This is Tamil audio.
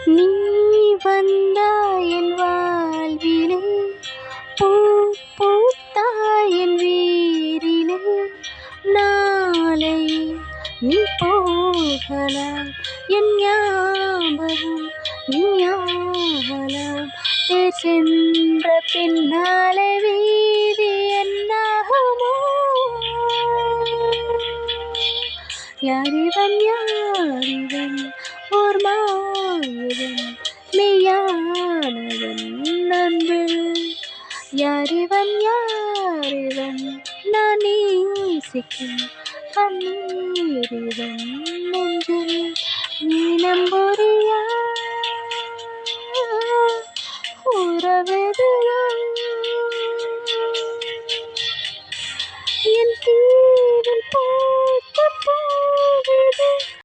நீ வந்தாய் என் வாழ்விலே, பூ பூத்தாய் என் வீரிலே. நாளை நீ போகலாம், என் ஞாபகம் நீயாகலாம். தேர் சென்ற பின்னாலே வீதி என்னாகுமோ? யாரிவன் யாரிவன் ஓர் மாயவன் மெய்யானவன் அன்பில். யாரிவன் யாரிவன் நான் நேசிக்கும் கண்ணீரிவன் நெஞ்சில். நீ நம்புறி